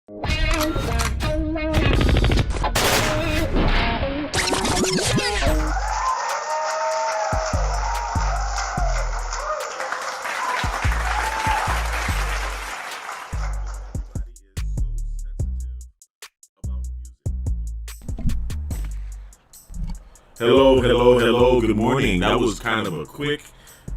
Hello, good morning. That was kind of a quick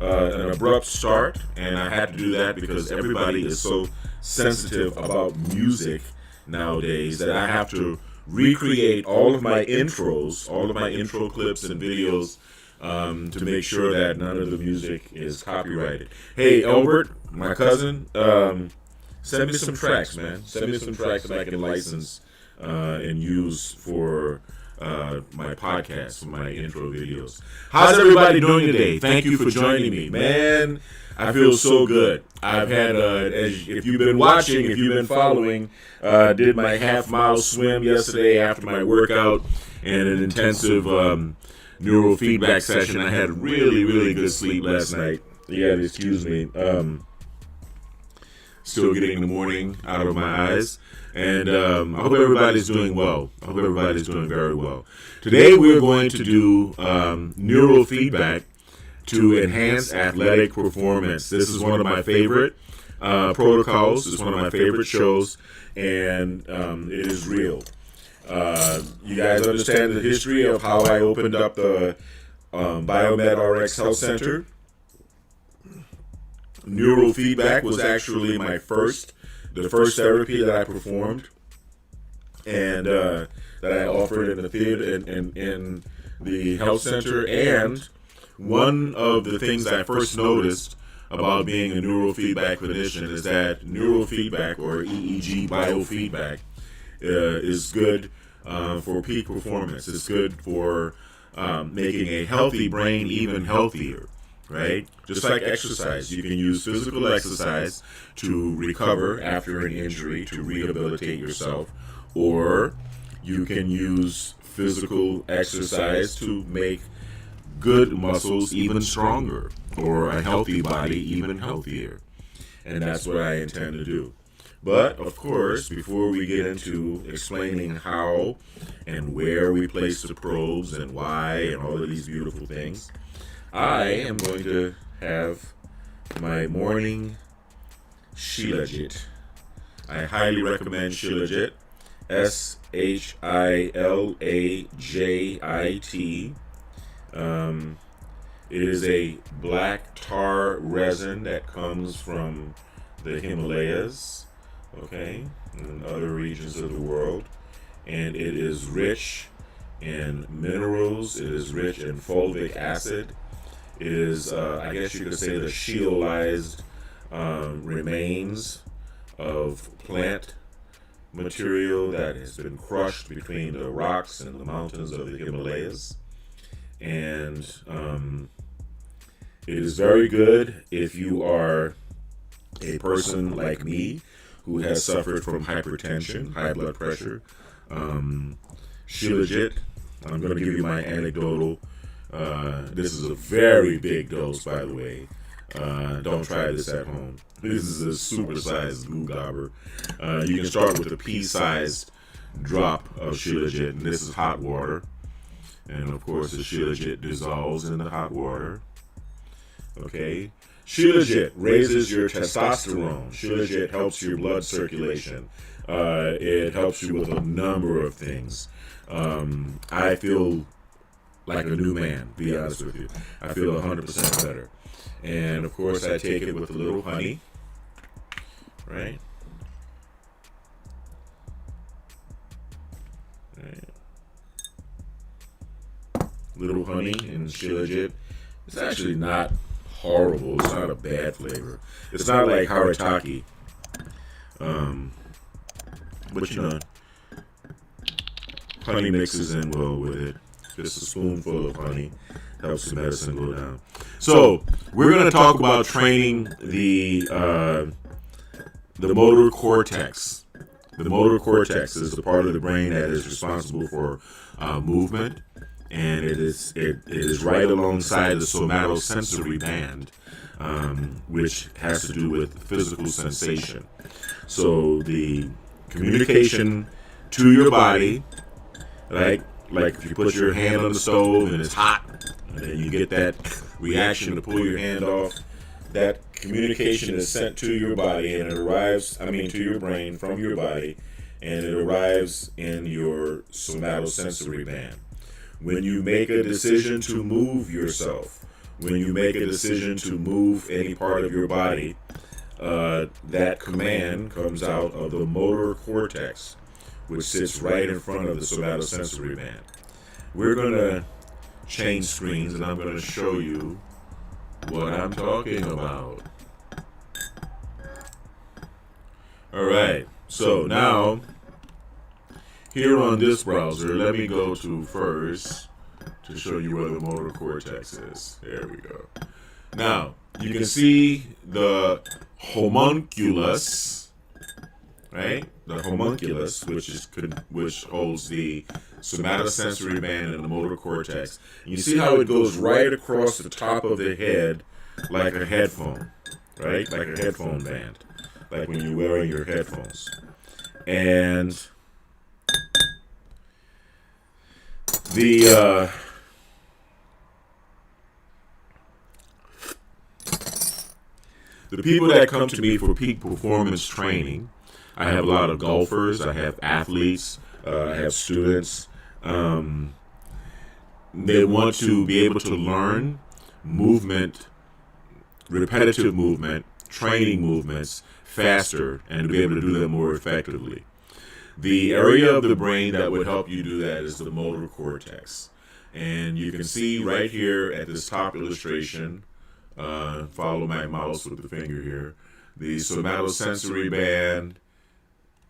and abrupt start, and I had to do that because everybody is so sensitive about music nowadays that I have to recreate all of my intros, all of my intro clips and videos to make sure that none of the music is copyrighted. Hey, Albert, my cousin, send me some tracks, man. Send me some tracks that I can license and use for my podcast, for my intro videos. How's everybody doing today? Thank you for joining me. Man, I feel so good. I've had, if you've been watching, if you've been following, did my half-mile swim yesterday after my workout and an intensive neurofeedback session. I had really good sleep last night. You gotta excuse me. Still getting the morning out of my eyes. And I hope everybody's doing well. I hope everybody's doing very well. Today we're going to do neurofeedback to enhance athletic performance. This is one of my favorite protocols. It's one of my favorite shows, and it is real. You guys understand the history of how I opened up the Biomed RX Health Center. Neurofeedback was actually the first therapy that I performed and that I offered in the theater in the health center. And one of the things I first noticed about being a neurofeedback clinician is that neurofeedback, or EEG biofeedback, is good for peak performance. It's good for making a healthy brain even healthier. Right? Just like exercise, you can use physical exercise to recover after an injury, to rehabilitate yourself, or you can use physical exercise to make good muscles even stronger, or a healthy body even healthier. And that's what I intend to do. But, of course, before we get into explaining how and where we place the probes and why and all of these beautiful things, I am going to have my morning Shilajit. I highly recommend Shilajit. Shilajit. It is a black tar resin that comes from the Himalayas, okay, and other regions of the world. And it is rich in minerals. It is rich in fulvic acid. It is, I guess you could say, the scheelized remains of plant material that has been crushed between the rocks and the mountains of the Himalayas. And it is very good if you are a person like me who has suffered from hypertension, high blood pressure. Shilajit, I'm going to give you my anecdotal. This is a very big dose, by the way. Don't try this at home. This is a super-sized goo gobber. You can start with a pea-sized drop of Shilajit, and this is hot water. And, of course, the Shilajit dissolves in the hot water. Okay? Shilajit raises your testosterone. Shilajit helps your blood circulation. It helps you with a number of things. I feel like a new man, to be honest with you. I feel 100% better. And of course I take it with a little honey, right? Little honey and Shilajit. It's actually not horrible. It's not a bad flavor. It's not like Harataki. But you know, honey mixes in well with it. Just a spoonful of honey helps the medicine go down. So we're going to talk about training the motor cortex. The motor cortex is the part of the brain that is responsible for movement, and it is right alongside the somatosensory band, which has to do with physical sensation. So the communication to your body, like if you put your hand on the stove and it's hot, and then you get that reaction to pull your hand off, that communication is sent to your body and it arrives, to your brain from your body, and it arrives in your somatosensory band. When you make a decision to move yourself, when you make a decision to move any part of your body, that command comes out of the motor cortex, which sits right in front of the somatosensory band. We're going to change screens and I'm going to show you what I'm talking about. All right, so now here on this browser, let me go to first to show you where the motor cortex is. There we go. Now, you can see the homunculus, right? The homunculus, which holds the somatosensory band and the motor cortex. And you see how it goes right across the top of the head like a headphone, right? Like a headphone band, like when you're wearing your headphones. And the people that come to me for peak performance training, I have a lot of golfers, I have athletes, I have students. They want to be able to learn movement, repetitive movement, training movements faster, and to be able to do them more effectively. The area of the brain that would help you do that is the motor cortex. And you can see right here at this top illustration, follow my mouse with the finger here, the somatosensory band,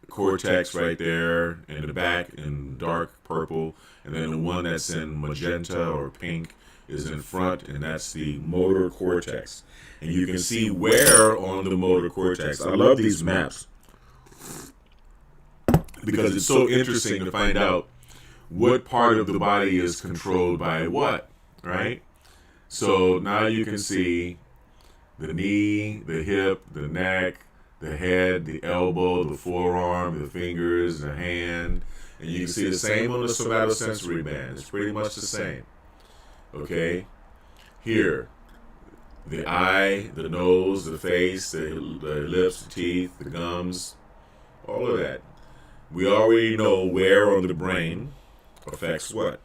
cortex right there in the back in dark purple, and then the one that's in magenta or pink is in front, and that's the motor cortex. And you can see where on the motor cortex. I love these maps because it's so interesting to find out what part of the body is controlled by what, right? So now you can see the knee, the hip, the neck, the head, the elbow, the forearm, the fingers, the hand. And you can see the same on the somatosensory band. It's pretty much the same. Okay? Here, the eye, the nose, the face, the lips, the teeth, the gums, all of that. We already know where on the brain affects what.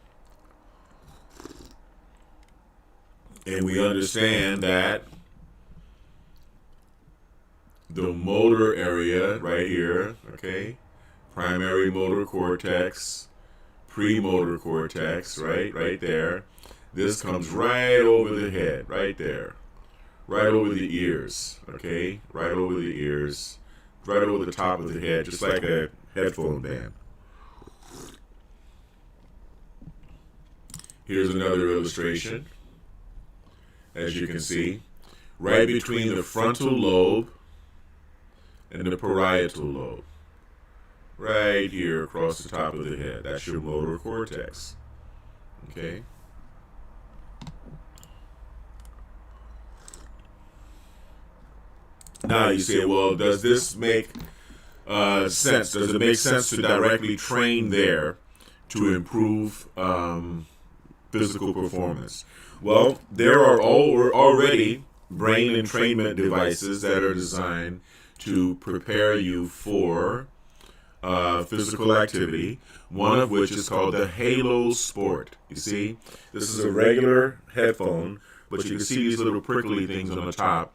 And we understand that the motor area right here, okay, primary motor cortex, premotor cortex, right there. This comes right over the head, right there, right over the ears, okay, right over the ears, right over the top of the head, just like a headphone band. Here's another illustration. As you can see, right between the frontal lobe and the parietal lobe, right here across the top of the head. That's your motor cortex. Okay? Now you say, well, does this make sense? Does it make sense to directly train there to improve physical performance? Well, there are already brain entrainment devices that are designed to prepare you for physical activity, one of which is called the Halo Sport. You see, this is a regular headphone, but you can see these little prickly things on the top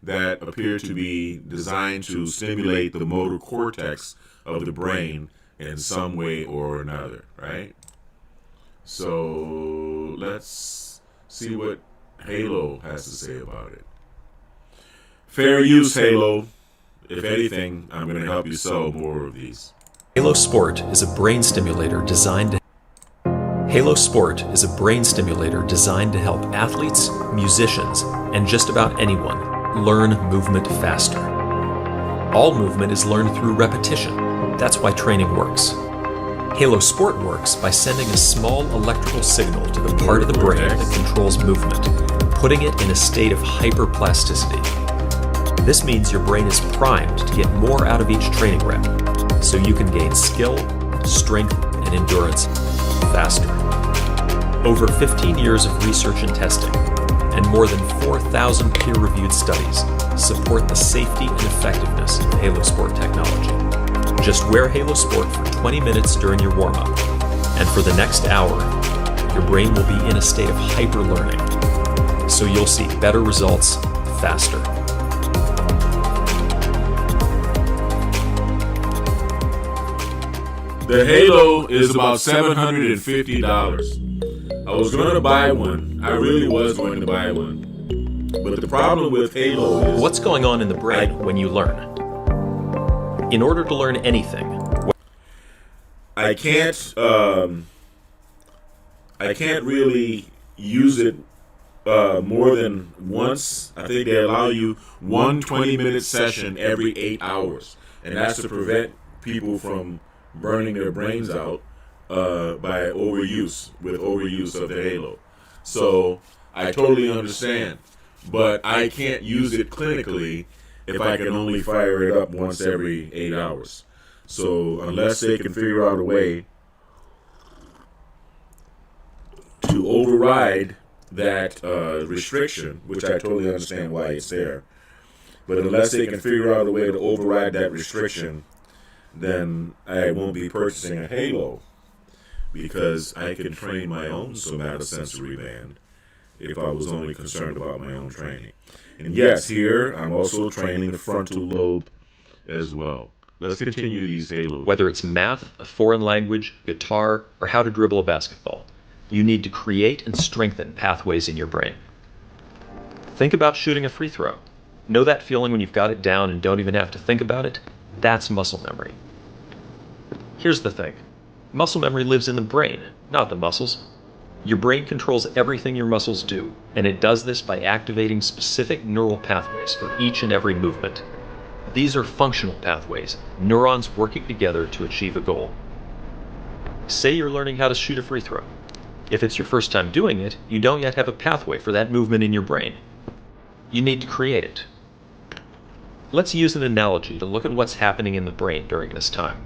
that appear to be designed to stimulate the motor cortex of the brain in some way or another, right? So let's see what Halo has to say about it. Fair use, Halo. If anything, I'm going to help you sell more of these. Halo Sport is a brain stimulator designed to help athletes, musicians, and just about anyone learn movement faster. All movement is learned through repetition. That's why training works. Halo Sport works by sending a small electrical signal to the part of the brain that controls movement, putting it in a state of hyperplasticity. This means your brain is primed to get more out of each training rep. so you can gain skill, strength, and endurance faster. Over 15 years of research and testing, and more than 4,000 peer-reviewed studies support the safety and effectiveness of HaloSport technology. Just wear HaloSport for 20 minutes during your warm-up, and for the next hour, your brain will be in a state of hyper-learning, so you'll see better results faster. The Halo is about $750. I was going to buy one. I really was going to buy one. But the problem with Halo is... What's going on in the brain when you learn? In order to learn anything... I can't really use it more than once. I think they allow you one 20-minute session every 8 hours. And that's to prevent people from burning their brains out by overuse of the Halo. So I totally understand, but I can't use it clinically if I can only fire it up once every 8 hours. So unless they can figure out a way to override that restriction, which I totally understand why it's there, but unless they can figure out a way to override that restriction, then I won't be purchasing a Halo, because I can train my own somatosensory band if I was only concerned about my own training. And yes, here I'm also training the frontal lobe as well. Let's continue these Halos. Whether it's math, a foreign language, guitar, or how to dribble a basketball, you need to create and strengthen pathways in your brain. Think about shooting a free throw. Know that feeling when you've got it down and don't even have to think about it? That's muscle memory. Here's the thing. Muscle memory lives in the brain, not the muscles. Your brain controls everything your muscles do, and it does this by activating specific neural pathways for each and every movement. These are functional pathways, neurons working together to achieve a goal. Say you're learning how to shoot a free throw. If it's your first time doing it, you don't yet have a pathway for that movement in your brain. You need to create it. Let's use an analogy to look at what's happening in the brain during this time.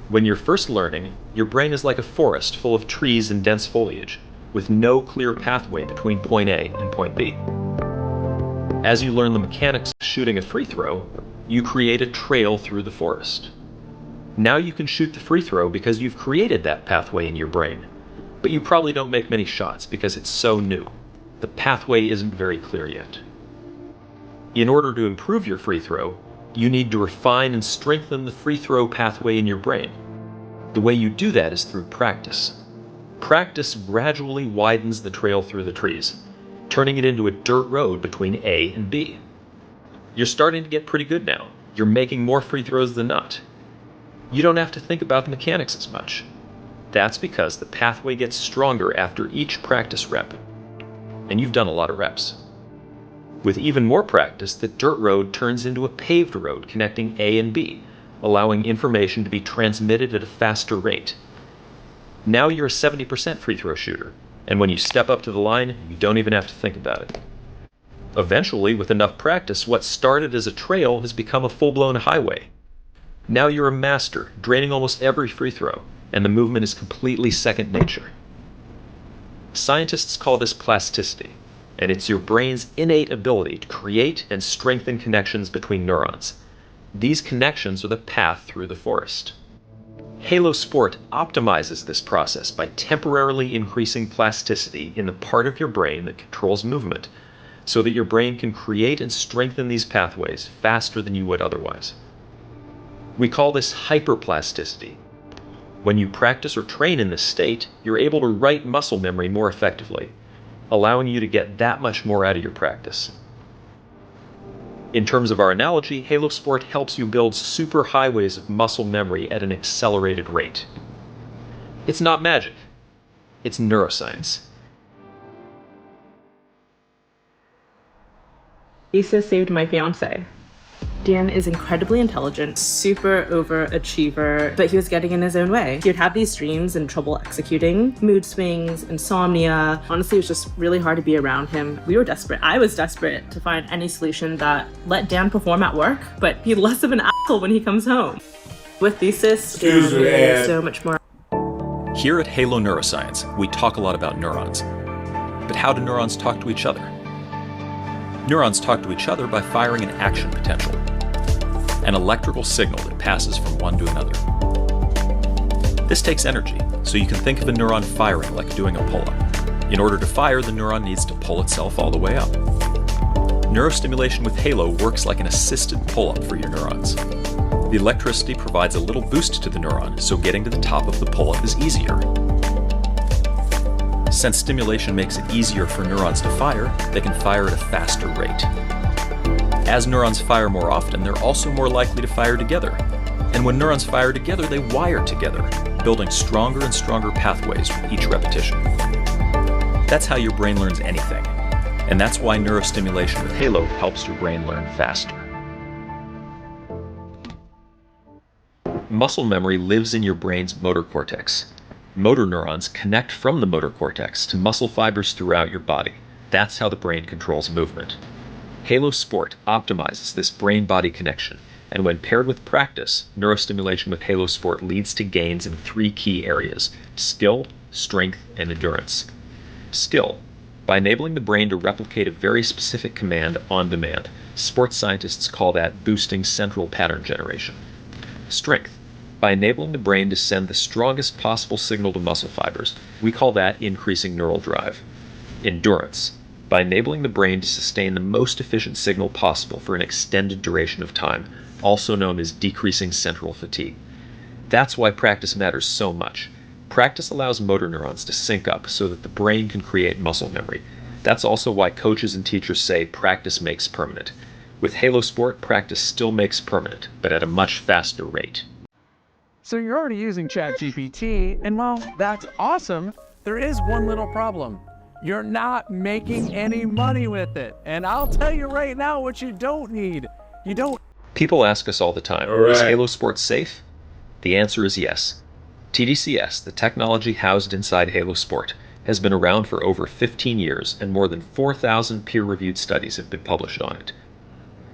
When you're first learning, your brain is like a forest full of trees and dense foliage, with no clear pathway between point A and point B. As you learn the mechanics of shooting a free throw, you create a trail through the forest. Now you can shoot the free throw because you've created that pathway in your brain, but you probably don't make many shots because it's so new. The pathway isn't very clear yet. In order to improve your free throw, you need to refine and strengthen the free throw pathway in your brain. The way you do that is through practice. Practice gradually widens the trail through the trees, turning it into a dirt road between A and B. You're starting to get pretty good now. You're making more free throws than not. You don't have to think about the mechanics as much. That's because the pathway gets stronger after each practice rep. And you've done a lot of reps. With even more practice, the dirt road turns into a paved road connecting A and B, allowing information to be transmitted at a faster rate. Now you're a 70% free throw shooter, and when you step up to the line, you don't even have to think about it. Eventually, with enough practice, what started as a trail has become a full-blown highway. Now you're a master, draining almost every free throw, and the movement is completely second nature. Scientists call this plasticity, and it's your brain's innate ability to create and strengthen connections between neurons. These connections are the path through the forest. HaloSport optimizes this process by temporarily increasing plasticity in the part of your brain that controls movement, so that your brain can create and strengthen these pathways faster than you would otherwise. We call this hyperplasticity. When you practice or train in this state, you're able to write muscle memory more effectively, allowing you to get that much more out of your practice. In terms of our analogy, HaloSport helps you build super highways of muscle memory at an accelerated rate. It's not magic. It's neuroscience. Lisa saved my fiance. Dan is incredibly intelligent, super overachiever, but he was getting in his own way. He would have these dreams and trouble executing, mood swings, insomnia. Honestly, it was just really hard to be around him. We were desperate. I was desperate to find any solution that let Dan perform at work, but be less of an asshole when he comes home. with thesis Excuse me, and so much more. Here at Halo Neuroscience, we talk a lot about neurons. But how do neurons talk to each other? Neurons talk to each other by firing an action potential, an electrical signal that passes from one to another. This takes energy, so you can think of a neuron firing like doing a pull-up. In order to fire, the neuron needs to pull itself all the way up. Neurostimulation with Halo works like an assisted pull-up for your neurons. The electricity provides a little boost to the neuron, so getting to the top of the pull-up is easier. Since stimulation makes it easier for neurons to fire, they can fire at a faster rate. As neurons fire more often, they're also more likely to fire together. And when neurons fire together, they wire together, building stronger and stronger pathways with each repetition. That's how your brain learns anything. And that's why neurostimulation with Halo helps your brain learn faster. Muscle memory lives in your brain's motor cortex. Motor neurons connect from the motor cortex to muscle fibers throughout your body. That's how the brain controls movement. Halo Sport optimizes this brain-body connection, and when paired with practice, neurostimulation with Halo Sport leads to gains in 3 key areas: skill, strength, and endurance. Skill. By enabling the brain to replicate a very specific command on demand, sports scientists call that boosting central pattern generation. Strength. By enabling the brain to send the strongest possible signal to muscle fibers, we call that increasing neural drive. Endurance. By enabling the brain to sustain the most efficient signal possible for an extended duration of time, also known as decreasing central fatigue. That's why practice matters so much. Practice allows motor neurons to sync up so that the brain can create muscle memory. That's also why coaches and teachers say practice makes permanent. With Halo Sport, practice still makes permanent, but at a much faster rate. So you're already using ChatGPT, and while that's awesome, there is one little problem. You're not making any money with it. And I'll tell you right now what you don't need. You don't. People ask us all the time, is Halo Sport safe? The answer is yes. TDCS, the technology housed inside Halo Sport, has been around for over 15 years, and more than 4,000 peer-reviewed studies have been published on it.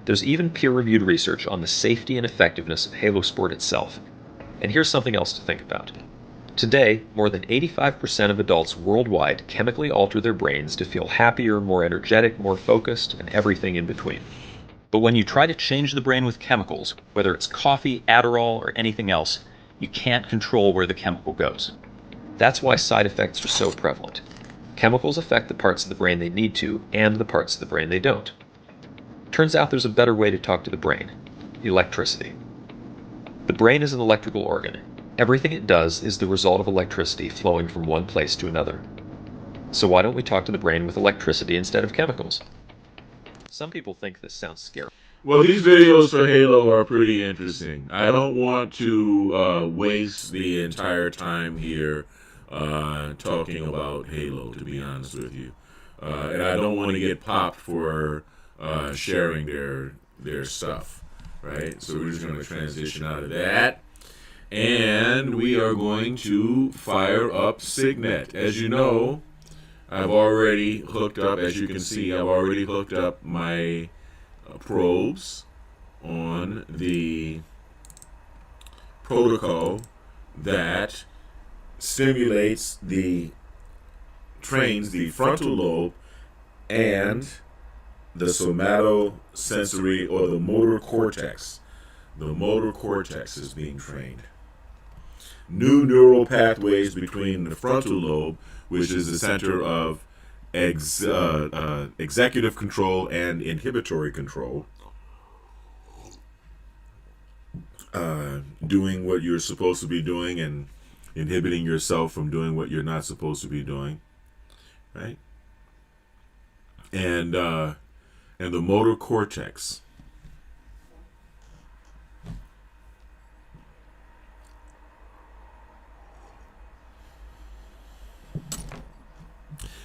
There's even peer-reviewed research on the safety and effectiveness of Halo Sport itself. And here's something else to think about. Today, more than 85% of adults worldwide chemically alter their brains to feel happier, more energetic, more focused, and everything in between. But when you try to change the brain with chemicals, whether it's coffee, Adderall, or anything else, you can't control where the chemical goes. That's why side effects are so prevalent. Chemicals affect the parts of the brain they need to, and the parts of the brain they don't. Turns out there's a better way to talk to the brain: electricity. The brain is an electrical organ. Everything it does is the result of electricity flowing from one place to another. So why don't we talk to the brain with electricity instead of chemicals? Some people think this sounds scary. Well, these videos for Halo are pretty interesting. I don't want to waste the entire time here talking about Halo, to be honest with you. And I don't want to get popped for sharing their stuff, right? So we're just going to transition out of that. And we are going to fire up Signet. As you know, I've already hooked up, as you can see, I've already hooked up my probes on the protocol that stimulates trains the frontal lobe and the somatosensory, or the motor cortex. The motor cortex is being trained. New neural pathways between the frontal lobe, which is the center of executive control and inhibitory control, doing what you're supposed to be doing and inhibiting yourself from doing what you're not supposed to be doing, right? And the motor cortex.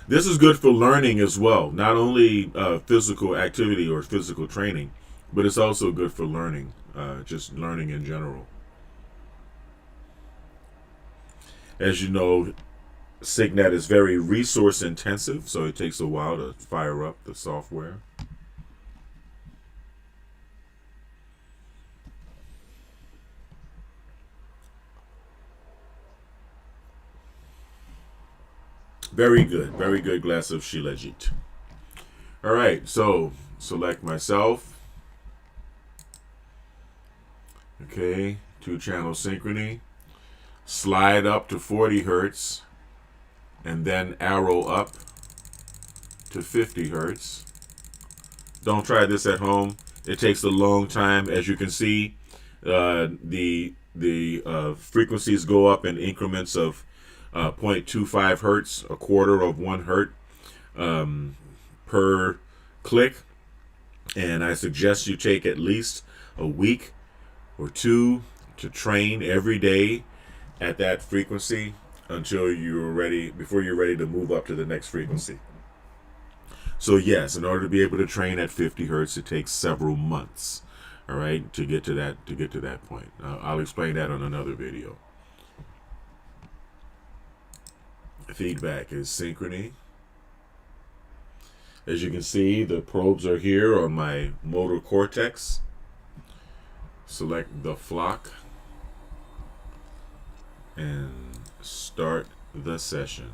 This is good for learning as well, not only physical activity or physical training, but it's also good for learning, just learning in general. As you know, Signet is very resource intensive, so it takes a while to fire up the software. Very good glass of Shilajit. All right, so select myself. Okay, 2-channel synchrony. Slide up to 40 hertz and then arrow up to 50 hertz. Don't try this at home. It takes a long time. As you can see, the frequencies go up in increments of 0.25 hertz, a quarter of 1 hertz per click. And I suggest you take at least a week or two to train every day at that frequency until you're ready, before you're ready to move up to the next frequency. So yes, in order to be able to train at 50 hertz, it takes several months, all right, to get to that point. I'll explain that on another video. Feedback is synchrony. As you can see, the probes are here on my motor cortex. Select the flock and start the session.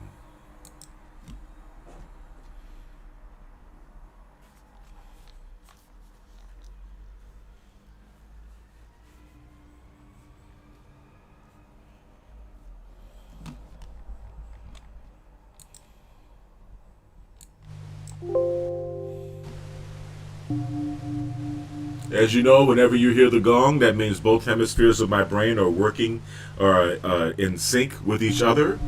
As you know, whenever you hear the gong, that means both hemispheres of my brain are working or in sync with each other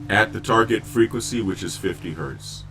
at the target frequency, which is 50 hertz.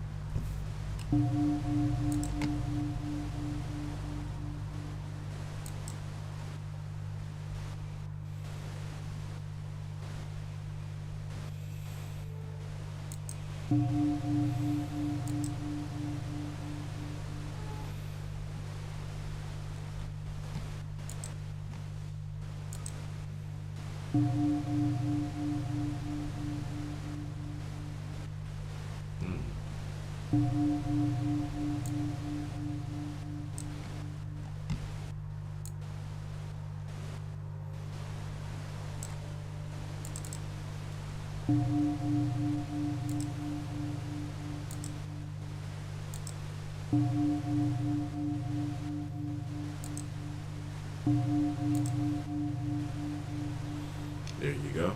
There you go.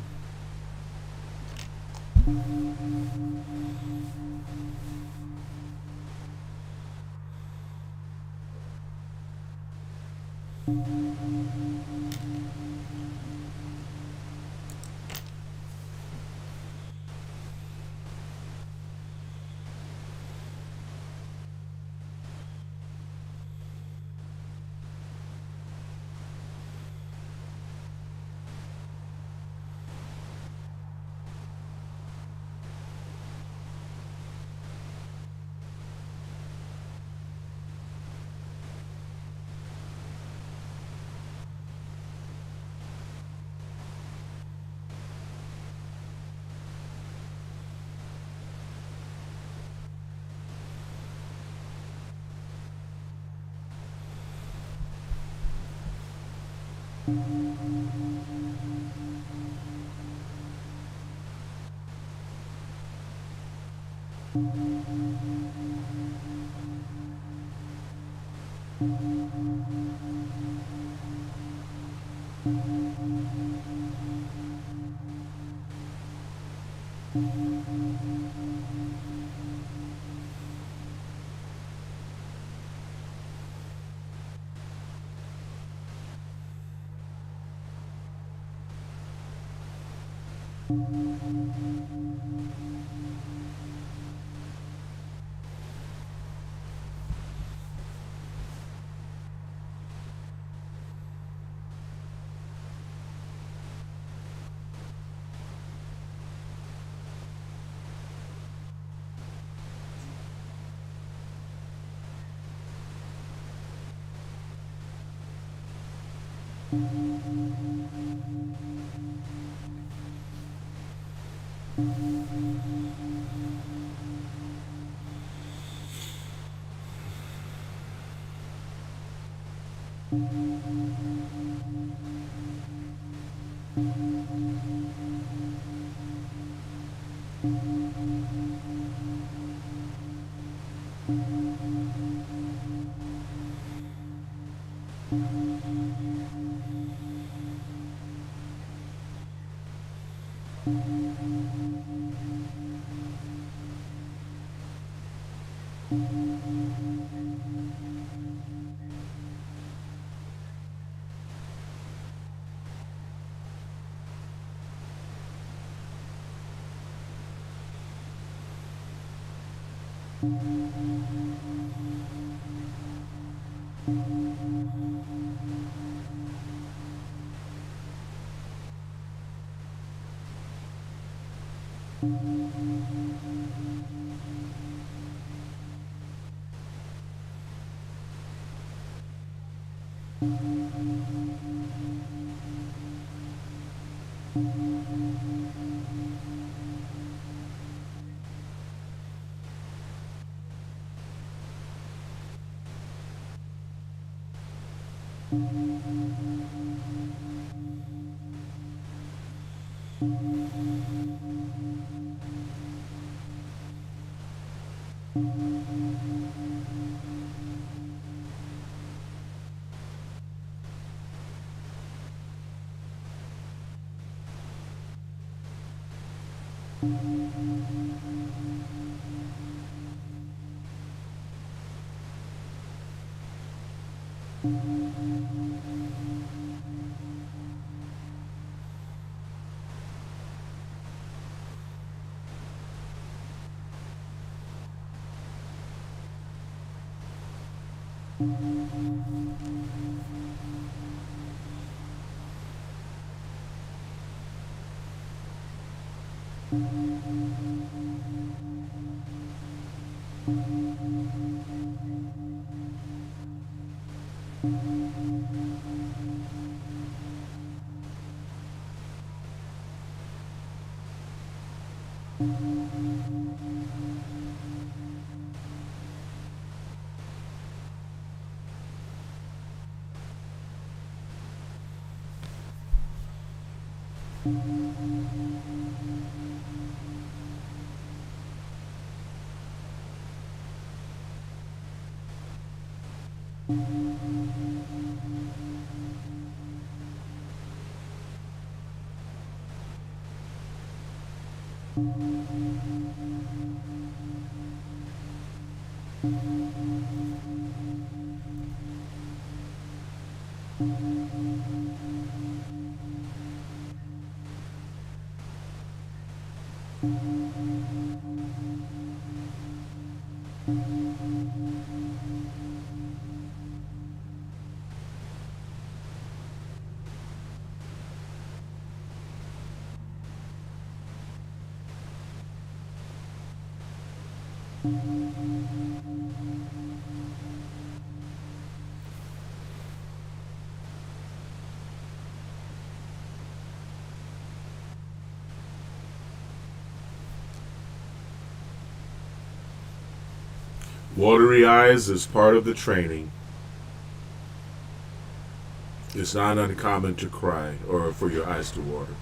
Watery eyes is part of the training. It's not uncommon to cry or for your eyes to water.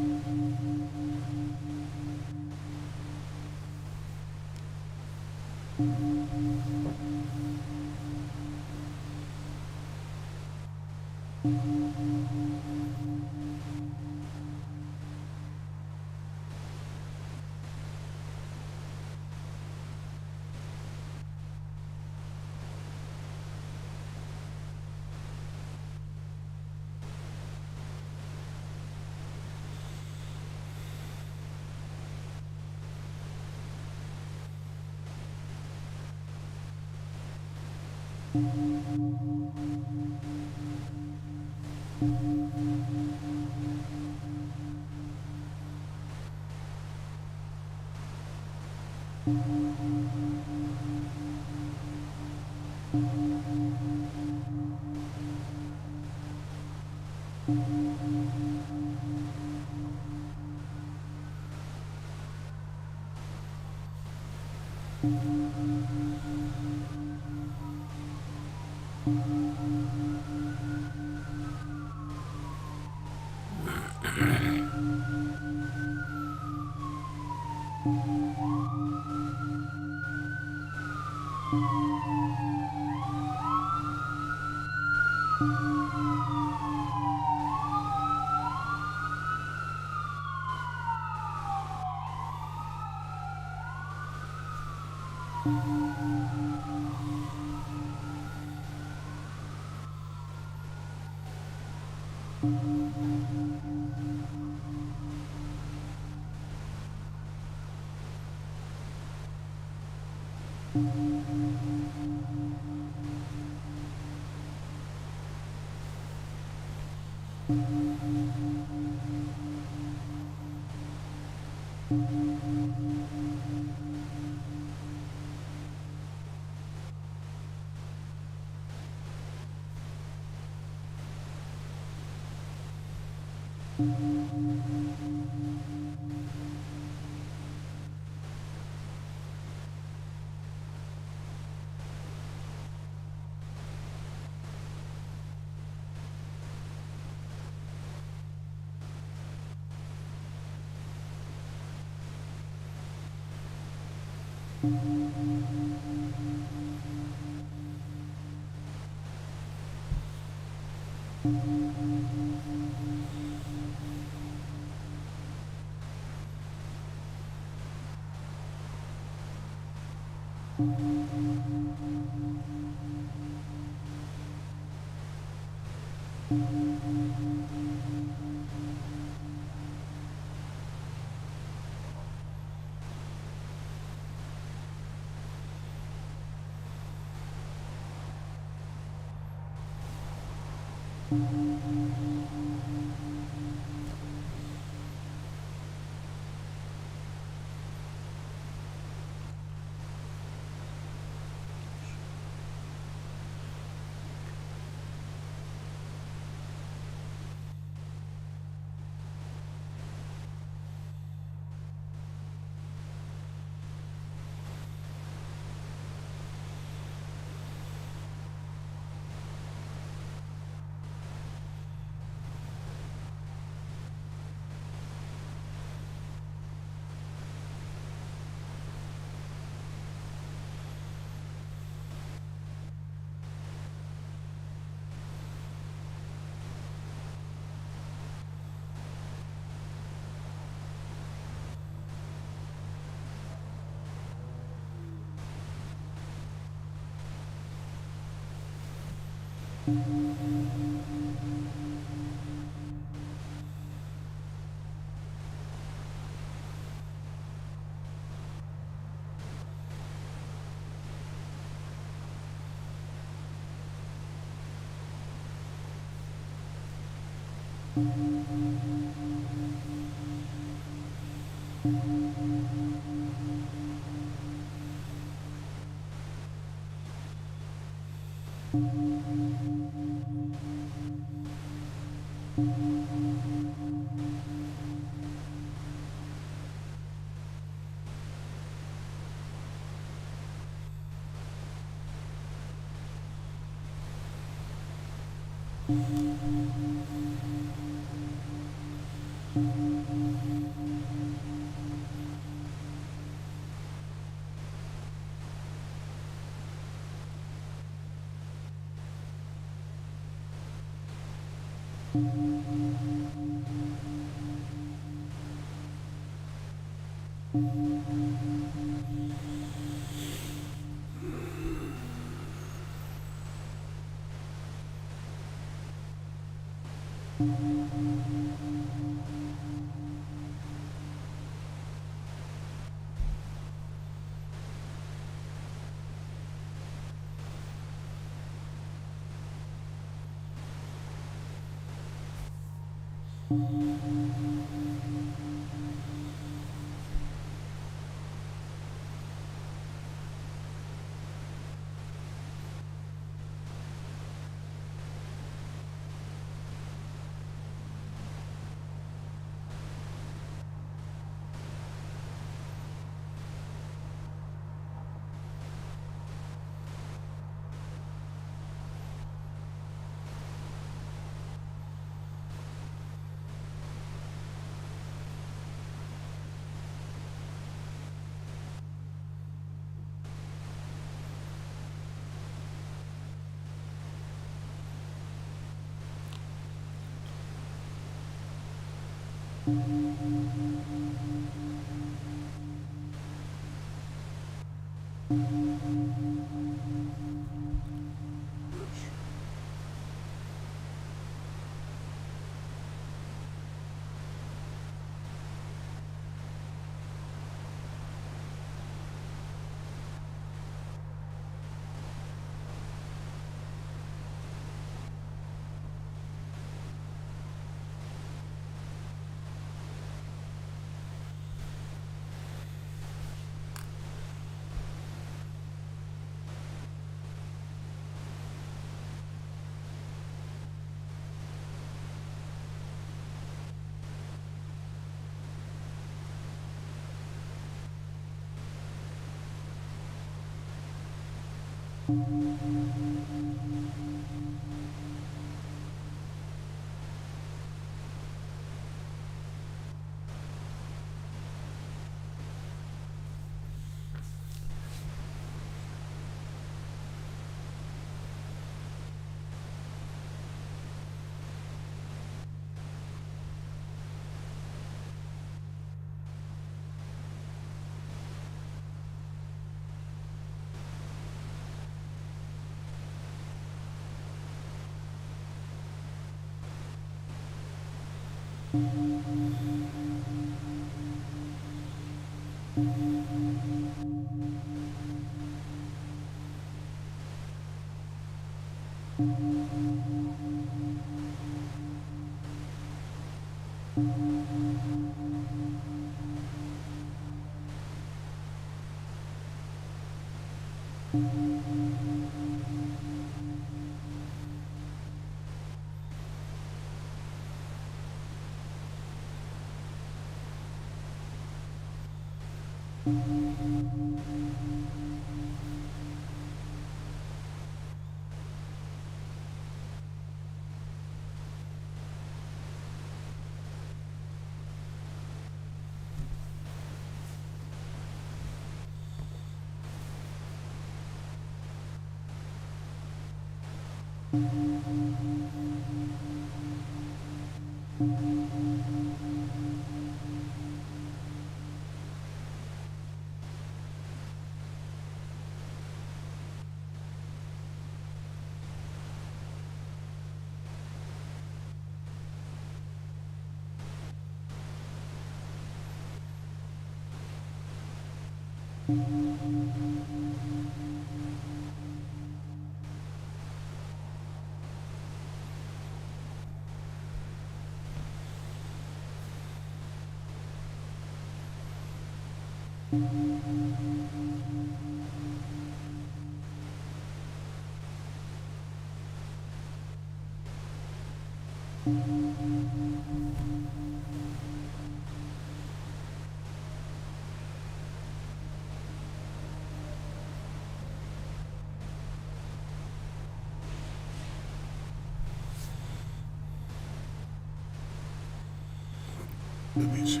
Let me see.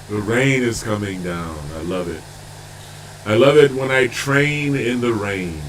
The rain is coming down. I love it. I love it when I train in the rain.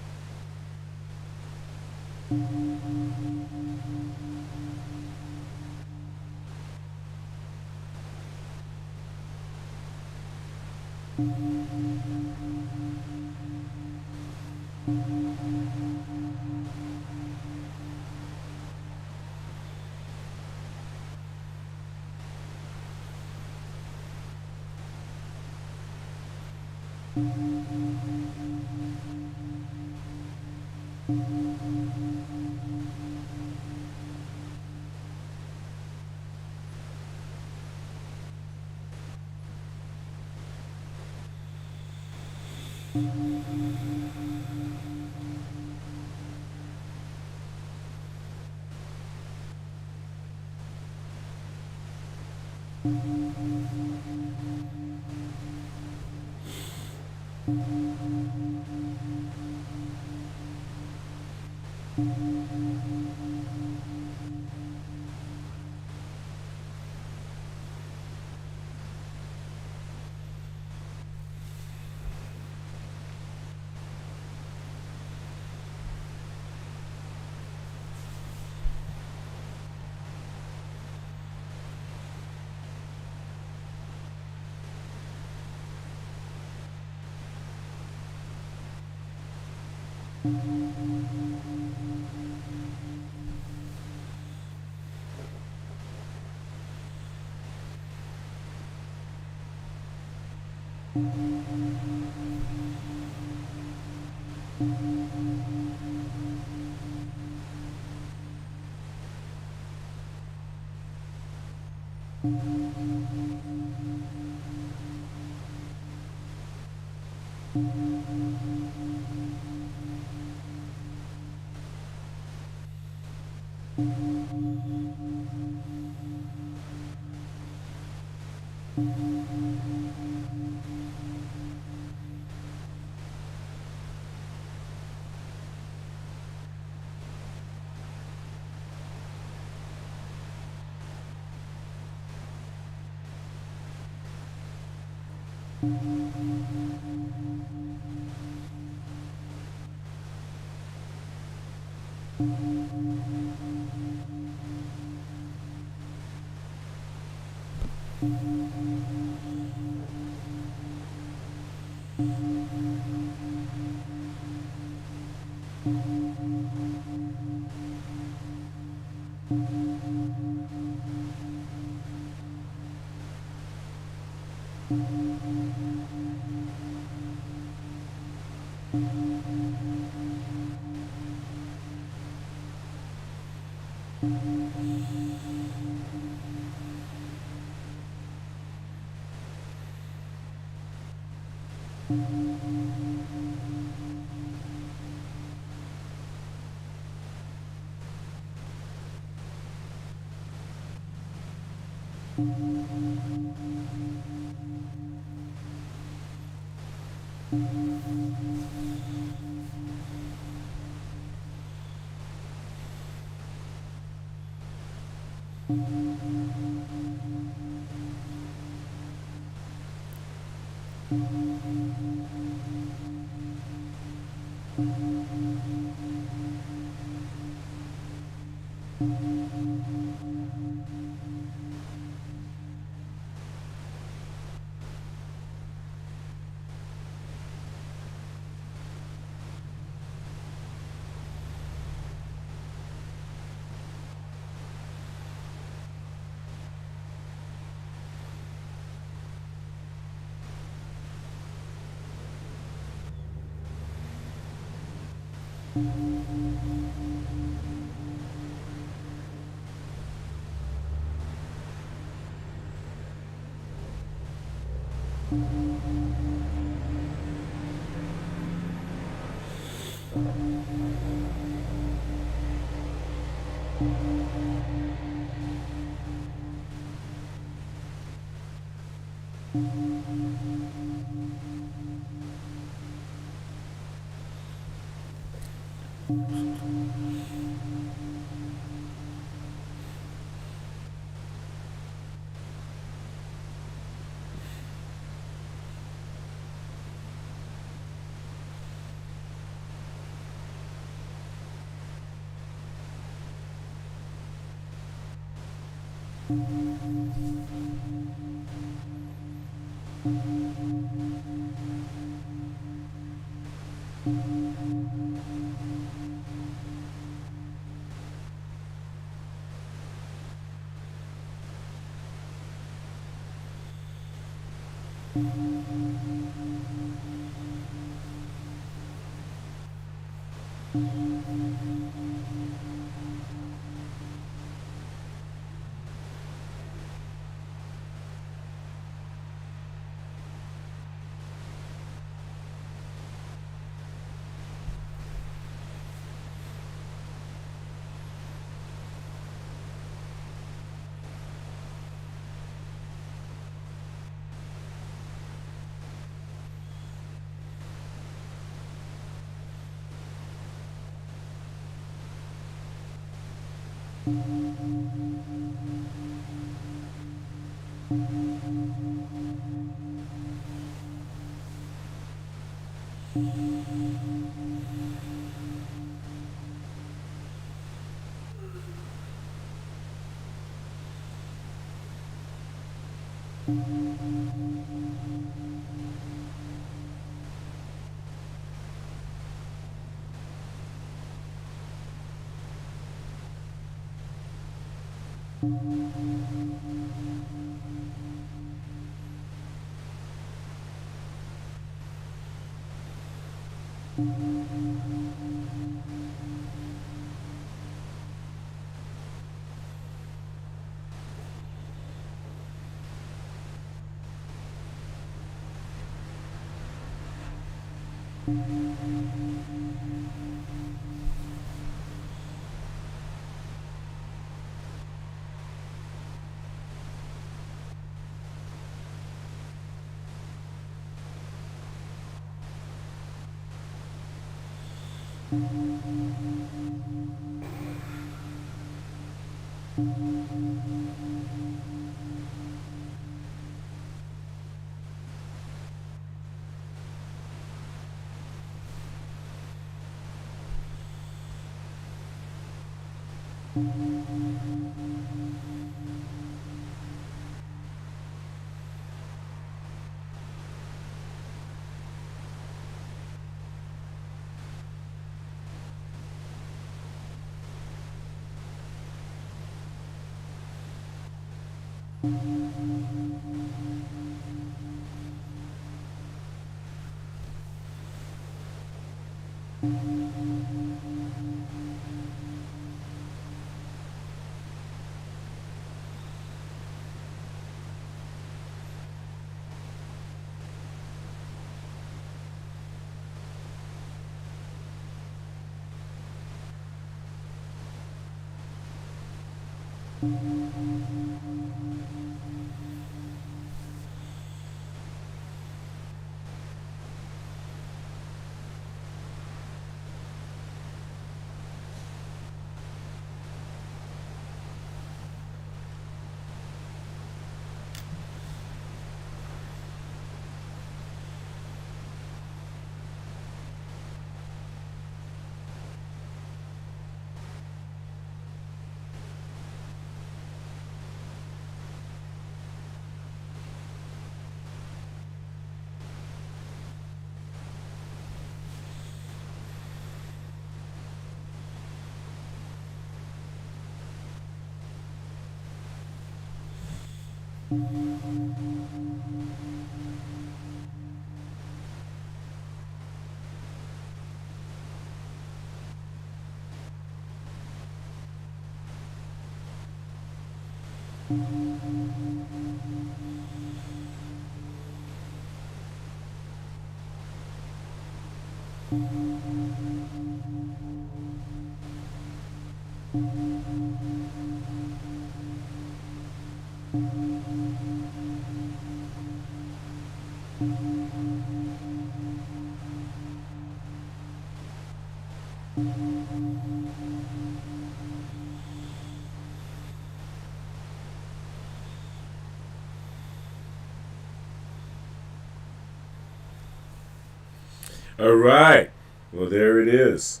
All right. Well, there it is.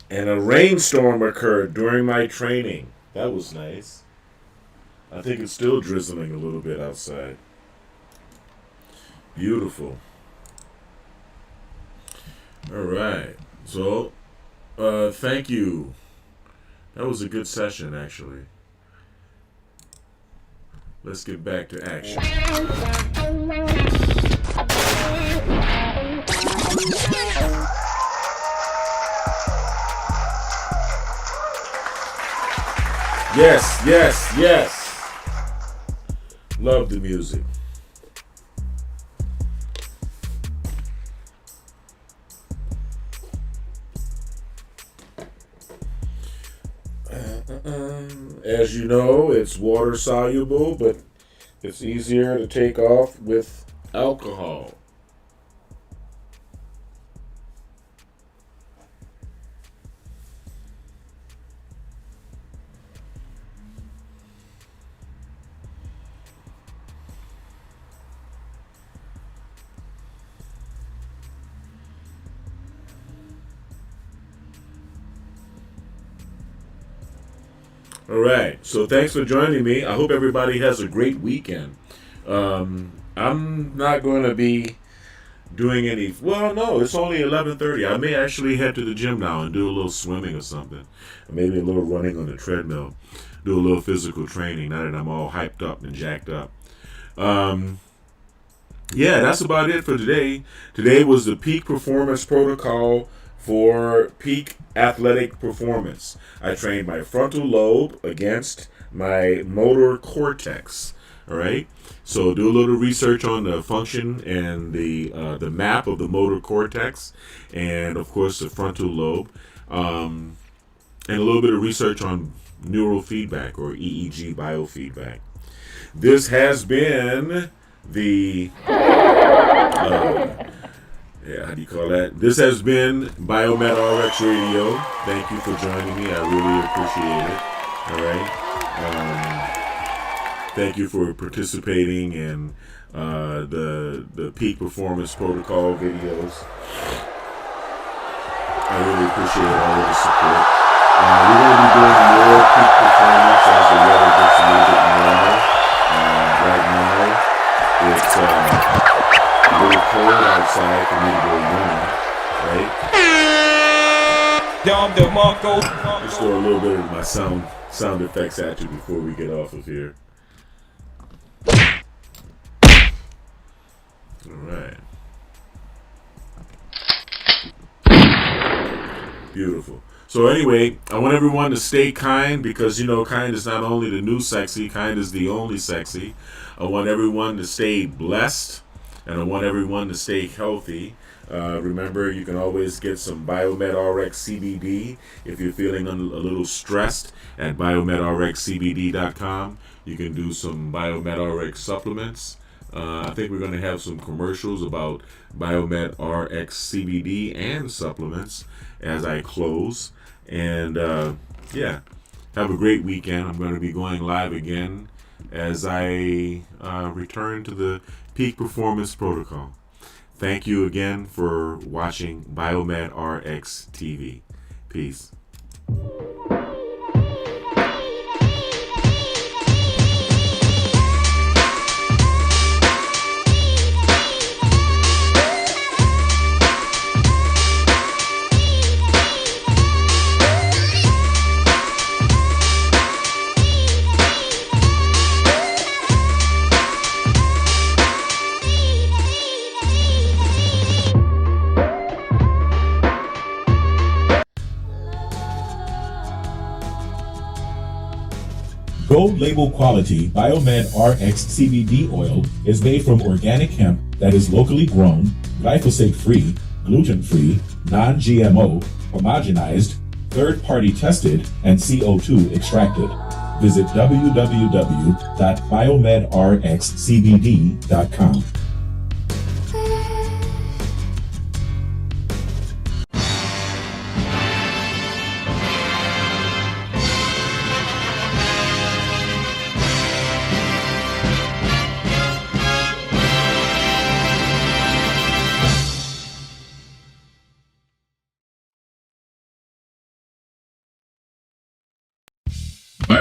And a rainstorm occurred during my training. That was nice. I think it's still drizzling a little bit outside. Beautiful. All right. So, thank you. That was a good session, actually. Let's get back to action. Yes, yes, yes. Love the music. As you know, it's water soluble, but it's easier to take off with alcohol. All right. So thanks for joining me. I hope everybody has a great weekend. I'm not going to be doing any. Well, no, it's only 11:30. I may actually head to the gym now and do a little swimming or something. Maybe a little running on the treadmill. Do a little physical training now that I'm all hyped up and jacked up. Yeah, that's about it for today. Today was the peak performance protocol for peak athletic performance. I trained my frontal lobe against my motor cortex. All right. So do a little research on the function and the map of the motor cortex, and of course the frontal lobe, and a little bit of research on neurofeedback or EEG biofeedback. This has been the how do you call that? This has been Biomed RX Radio. Thank you for joining me. I really appreciate it. All right. Thank you for participating in the peak performance protocol videos. I really appreciate all of the support. We're going to be doing more peak performance as the weather gets a little bit warmer. Right now, it's a little cold outside for me to go running, right? Just throw a little bit of my sound effects at you before we get off of here. All right. Beautiful. So anyway, I want everyone to stay kind because, you know, kind is not only the new sexy, kind is the only sexy. I want everyone to stay blessed, and I want everyone to stay healthy. Remember, you can always get some Biomed RX CBD if you're feeling a little stressed at biomedrxcbd.com. You can do some Biomed RX supplements. I think we're going to have some commercials about Biomed RX CBD and supplements as I close. And yeah, have a great weekend. I'm going to be going live again as I return to the peak performance protocol. Thank you again for watching Biomed RX TV. Peace. Gold label quality Biomed RX CBD oil is made from organic hemp that is locally grown, glyphosate free, gluten free, non-GMO, homogenized, third-party tested, and CO2 extracted. Visit www.biomedrxcbd.com.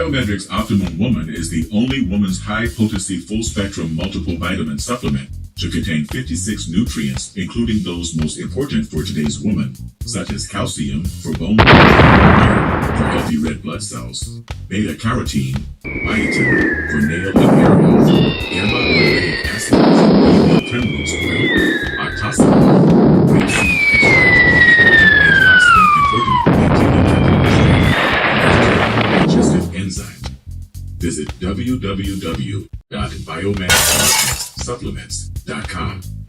Biomedric's Optimum Woman is the only woman's high-potency full-spectrum multiple vitamin supplement to contain 56 nutrients, including those most important for today's woman, such as calcium for bone growth, iron for healthy red blood cells, beta-carotene, biotin for nail and hair health, gamma-linolenic acid for baby primrose oil, octosapate, rapeseed extract, potent antioxidant and potent bacterial digestive enzyme. Visit www.biomasssupplements.com.